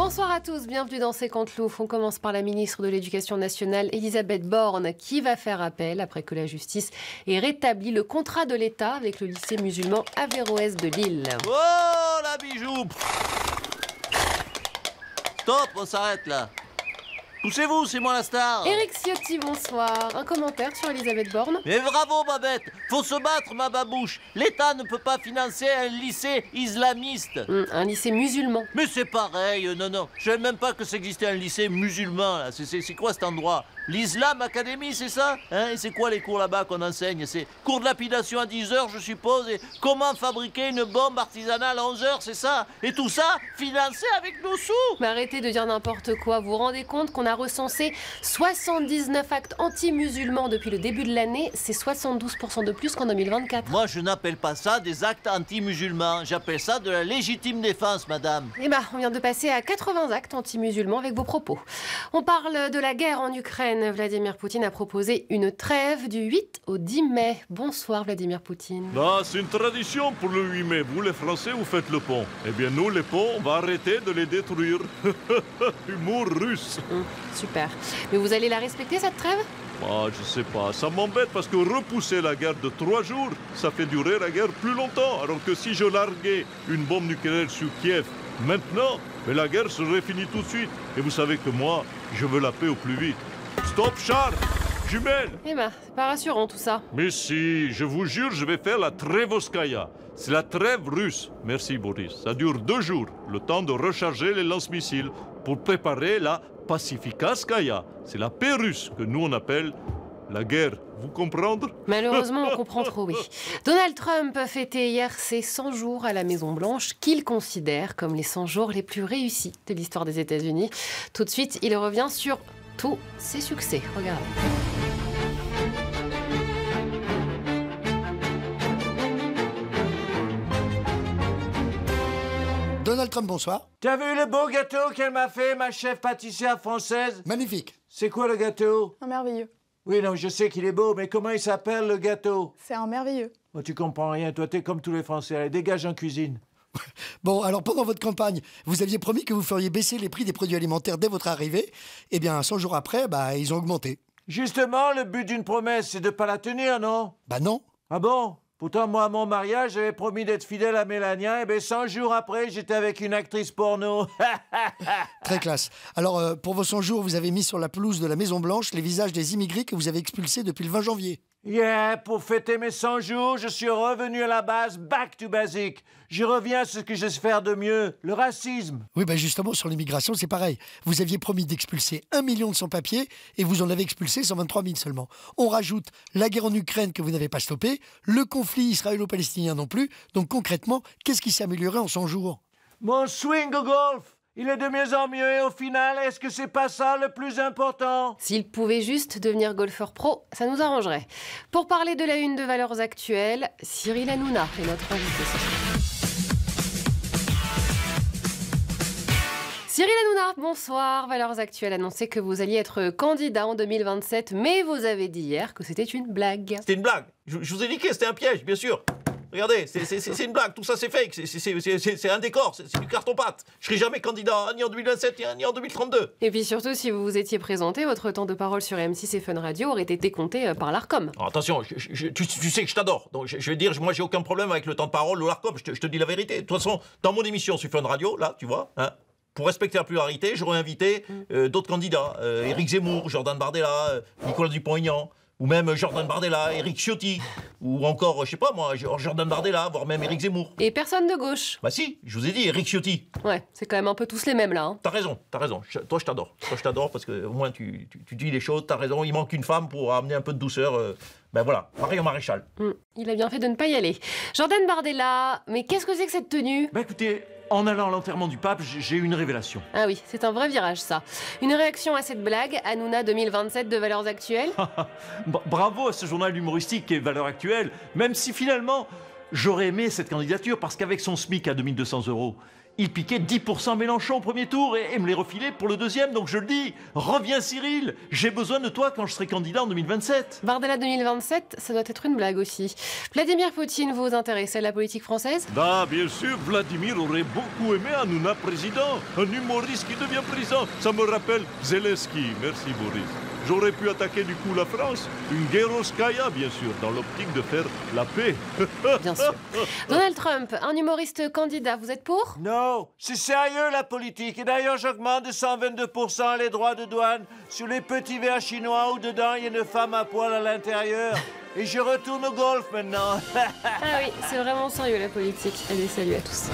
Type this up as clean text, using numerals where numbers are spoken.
Bonsoir à tous, bienvenue dans C'est Canteloup. On commence par la ministre de l'Éducation nationale, Elisabeth Borne, qui va faire appel après que la justice ait rétabli le contrat de l'État avec le lycée musulman Averroès de Lille. Oh la bijou! Stop, on s'arrête là. Poussez-vous, c'est moi la star. Éric Ciotti, bonsoir. Un commentaire sur Elisabeth Borne? Mais bravo Babette, faut se battre ma babouche. L'État ne peut pas financer un lycée islamiste. Un lycée musulman. Mais c'est pareil, non. Je savais même pas que ça existait un lycée musulman là. C'est quoi cet endroit? L'Islam Academy, c'est ça? Hein? Et c'est quoi les cours là-bas qu'on enseigne? C'est cours de lapidation à 10 heures, je suppose, et comment fabriquer une bombe artisanale à 11 heures, c'est ça? Et tout ça, financé avec nos sous! Mais arrêtez de dire n'importe quoi. Vous vous rendez compte qu'on a recensé 79 actes anti-musulmans depuis le début de l'année? C'est 72% de plus qu'en 2024. Moi, je n'appelle pas ça des actes anti-musulmans. J'appelle ça de la légitime défense, madame. Eh ben, on vient de passer à 80 actes anti-musulmans avec vos propos. On parle de la guerre en Ukraine. Vladimir Poutine a proposé une trêve du 8 au 10 mai. Bonsoir Vladimir Poutine. Non, c'est une tradition pour le 8 mai. Vous les Français, vous faites le pont. Eh bien nous, les ponts, on va arrêter de les détruire. Humour russe. Super. Mais vous allez la respecter cette trêve? Ah, je sais pas, ça m'embête parce que repousser la guerre de 3 jours, ça fait durer la guerre plus longtemps. Alors que si je larguais une bombe nucléaire sur Kiev maintenant, mais la guerre serait finie tout de suite. Et vous savez que moi, je veux la paix au plus vite. Stop, Charles! Jumelle! Eh ben, c'est pas rassurant tout ça. Mais si, je vous jure, je vais faire la Trevoskaya. C'est la trêve russe. Merci, Boris. Ça dure 2 jours, le temps de recharger les lance-missiles pour préparer la Pacificaskaya. C'est la paix russe que nous on appelle la guerre. Vous comprendre? Malheureusement, on comprend trop, oui. Donald Trump a fêté hier ses 100 jours à la Maison-Blanche, qu'il considère comme les 100 jours les plus réussis de l'histoire des États-Unis. Tout de suite, il revient sur tous ses succès. Regardez. Donald Trump, bonsoir. T'as vu le beau gâteau qu'elle m'a fait, ma chef pâtissière française? Magnifique. C'est quoi le gâteau? Un merveilleux. Oui, non, je sais qu'il est beau, mais comment il s'appelle le gâteau? C'est un merveilleux. Oh, tu comprends rien, toi, t'es comme tous les Français. Allez, dégage en cuisine. Bon, alors pendant votre campagne, vous aviez promis que vous feriez baisser les prix des produits alimentaires dès votre arrivée. Eh bien, 100 jours après, ils ont augmenté. Justement, le but d'une promesse, c'est de pas la tenir, non? Bah non. Ah bon? Pourtant, moi, à mon mariage, j'avais promis d'être fidèle à Mélania, et bien 100 jours après, j'étais avec une actrice porno. Très classe. Alors, pour vos 100 jours, vous avez mis sur la pelouse de la Maison-Blanche les visages des immigrés que vous avez expulsés depuis le 20 janvier. Yeah, pour fêter mes 100 jours, je suis revenu à la base, back to basic. Je reviens à ce que je sais faire de mieux, le racisme. Oui, justement, sur l'immigration, c'est pareil. Vous aviez promis d'expulser 1 million de sans-papiers et vous en avez expulsé 123 000 seulement. On rajoute la guerre en Ukraine que vous n'avez pas stoppée, le conflit israélo-palestinien non plus. Donc concrètement, qu'est-ce qui s'est amélioré en 100 jours? Mon swing au golf, il est de mieux en mieux et au final, est-ce que c'est pas ça le plus important? S'il pouvait juste devenir golfeur pro, ça nous arrangerait. Pour parler de la une de Valeurs Actuelles, Cyril Hanouna est notre invité ce soir. Cyril Hanouna, bonsoir. Valeurs Actuelles annonçait que vous alliez être candidat en 2027, mais vous avez dit hier que c'était une blague. C'était une blague. Je vous ai dit que c'était un piège, bien sûr. Regardez, c'est une blague, tout ça c'est fake, c'est un décor, c'est du carton-pâte. Je serai jamais candidat ni en 2027 ni en 2032. Et puis surtout, si vous vous étiez présenté, votre temps de parole sur M6 et Fun Radio aurait été compté par l'ARCOM. Alors, attention, tu sais que je t'adore, donc je vais dire, moi j'ai aucun problème avec le temps de parole ou l'ARCOM, je te dis la vérité. De toute façon, dans mon émission sur Fun Radio, là, tu vois, hein, pour respecter la pluralité, j'aurais invité d'autres candidats. Éric Zemmour, Jordan Bardella, Nicolas Dupont-Aignan, ou même Jordan Bardella, Éric Ciotti, ou encore, je sais pas moi, Jordan Bardella, voire même Éric Zemmour. Et personne de gauche. Bah si, je vous ai dit, Éric Ciotti. Ouais, c'est quand même un peu tous les mêmes là. Hein. T'as raison. Toi, je t'adore parce que au moins tu dis les choses, t'as raison, il manque une femme pour amener un peu de douceur. Ben voilà, pareil au maréchal. Il a bien fait de ne pas y aller. Jordan Bardella, mais qu'est-ce que c'est que cette tenue? Bah écoutez, en allant à l'enterrement du pape, j'ai eu une révélation. Ah oui, c'est un vrai virage ça. Une réaction à cette blague, Hanouna 2027 de Valeurs Actuelles? Bravo à ce journal humoristique qui est Valeurs Actuelles, même si finalement, j'aurais aimé cette candidature, parce qu'avec son SMIC à 2200 €, il piquait 10% Mélenchon au premier tour et me les refilait pour le deuxième. Donc je le dis, reviens Cyril, j'ai besoin de toi quand je serai candidat en 2027. Bardella 2027, ça doit être une blague aussi. Vladimir Poutine, vous vous intéressez à la politique française? Ah, bien sûr, Vladimir aurait beaucoup aimé Hanouna président, un humoriste qui devient président. Ça me rappelle Zelensky. Merci Boris. J'aurais pu attaquer du coup la France, une guerroskaya bien sûr, dans l'optique de faire la paix. Bien sûr. Donald Trump, un humoriste candidat, vous êtes pour? Non, c'est sérieux la politique. Et d'ailleurs, j'augmente de 122% les droits de douane sur les petits verres chinois où dedans il y a une femme à poil à l'intérieur. Et je retourne au golf maintenant. Ah oui, c'est vraiment sérieux la politique. Allez, salut à tous.